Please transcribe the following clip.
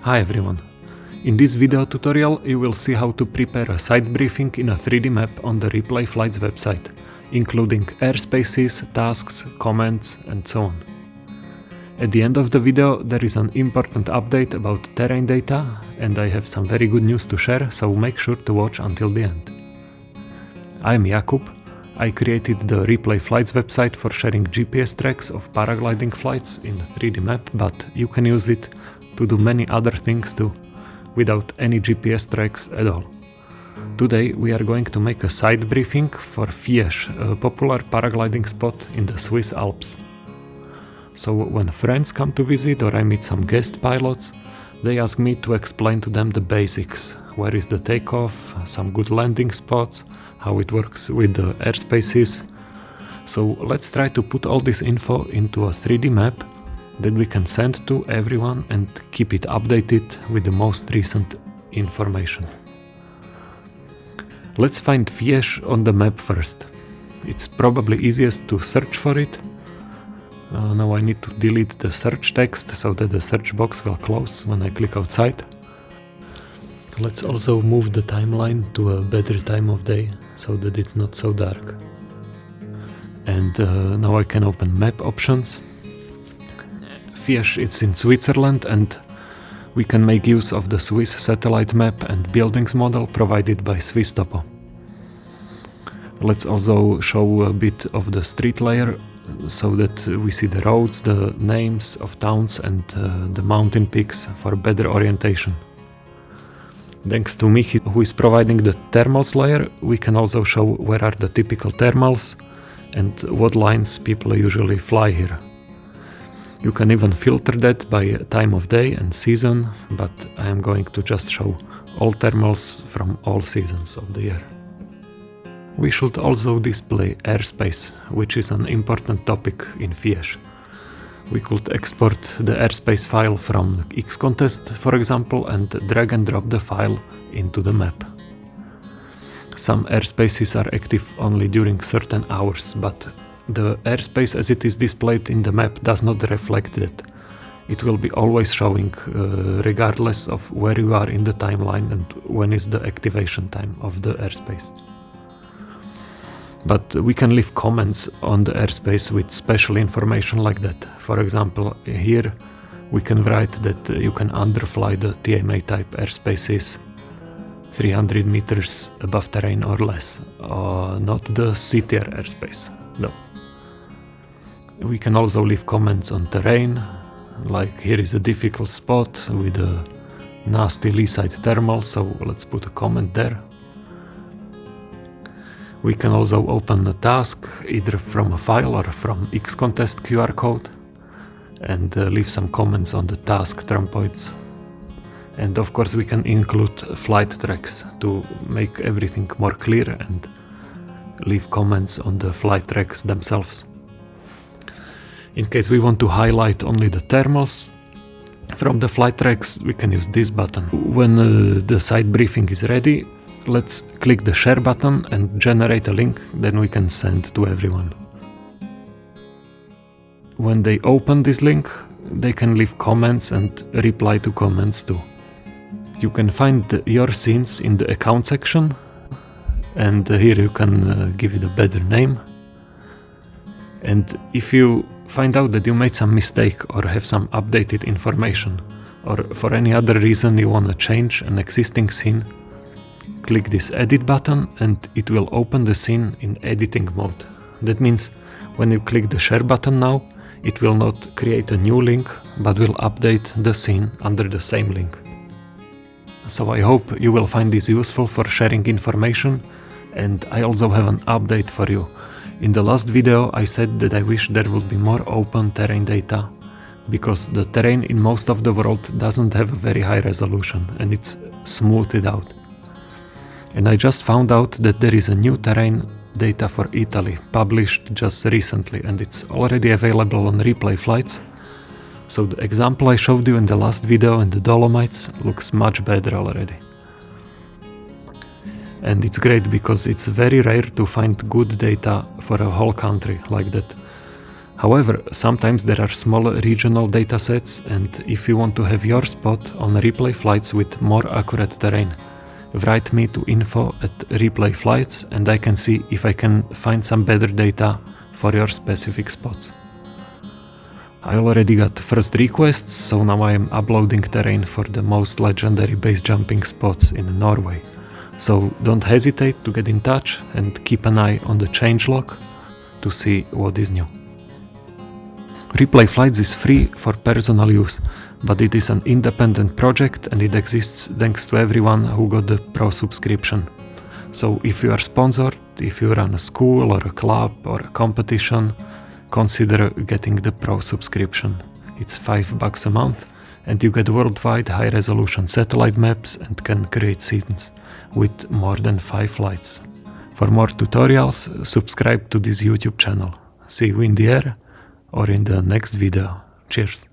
Hi everyone! In this video tutorial you will see how to prepare a site briefing in a 3D map on the Replay Flights website, including airspaces, tasks, comments and so on. At the end of the video there is an important update about terrain data and I have some very good news to share, so make sure to watch until the end. I am Jakub. I created the Replay Flights website for sharing GPS tracks of paragliding flights in a 3D map, but you can use it to do many other things too, without any GPS tracks at all. Today we are going to make a site briefing for Fies, a popular paragliding spot in the Swiss Alps. So when friends come to visit or I meet some guest pilots, they ask me to explain to them the basics. Where is the takeoff, some good landing spots, how it works with the airspaces. So let's try to put all this info into a 3D map that we can send to everyone and keep it updated with the most recent information. Let's find Fies on the map first. It's probably easiest to search for it. Now I need to delete the search text so that the search box will close when I click outside. Let's also move the timeline to a better time of day so that it's not so dark. And now I can open map options. Fies is in Switzerland and we can make use of the Swiss satellite map and buildings model provided by Swiss Topo. Let's also show a bit of the street layer so that we see the roads, the names of towns and the mountain peaks for better orientation. Thanks to Michi, who is providing the thermals layer, we can also show where are the typical thermals and what lines people usually fly here. You can even filter that by time of day and season, but I am going to just show all thermals from all seasons of the year. We should also display airspace, which is an important topic in Fies. We could export the airspace file from Xcontest, for example, and drag and drop the file into the map. Some airspaces are active only during certain hours, but the airspace as it is displayed in the map does not reflect that. It will be always showing regardless of where you are in the timeline and when is the activation time of the airspace. But we can leave comments on the airspace with special information like that. For example, here we can write that you can underfly the TMA type airspaces 300 meters above terrain or less, not the C-tier airspace, no. We can also leave comments on terrain, like here is a difficult spot with a nasty lee side thermal, so let's put a comment there. We can also open a task either from a file or from Xcontest QR code and leave some comments on the task trampoids. And of course we can include flight tracks to make everything more clear and leave comments on the flight tracks themselves. In case we want to highlight only the thermals from the flight tracks, we can use this button. When the site briefing is ready, let's click the share button and generate a link, then we can send to everyone. When they open this link, they can leave comments and reply to comments too. You can find your scenes in the account section, and here you can give it a better name. And if you find out that you made some mistake or have some updated information, or for any other reason you want to change an existing scene, click this edit button and it will open the scene in editing mode. That means when you click the share button now, it will not create a new link, but will update the scene under the same link. So I hope you will find this useful for sharing information, and I also have an update for you. In the last video I said that I wish there would be more open terrain data, because the terrain in most of the world doesn't have a very high resolution and it's smoothed out. And I just found out that there is a new terrain data for Italy, published just recently, and it's already available on Replay Flights. So the example I showed you in the last video in the Dolomites looks much better already. And it's great because it's very rare to find good data for a whole country like that. However, sometimes there are small regional datasets, and if you want to have your spot on replay flights with more accurate terrain, write me to info@replay flights and I can see if I can find some better data for your specific spots. I already got first requests, so now I am uploading terrain for the most legendary base jumping spots in Norway. So don't hesitate to get in touch and keep an eye on the changelog to see what is new. Replay Flights is free for personal use, but it is an independent project and it exists thanks to everyone who got the pro subscription. So if you are sponsored, if you run a school or a club or a competition, consider getting the pro subscription. It's $5 a month and you get worldwide high resolution satellite maps and can create scenes with more than 5 flights. For more tutorials, subscribe to this YouTube channel. See you in the air or in the next video. Cheers!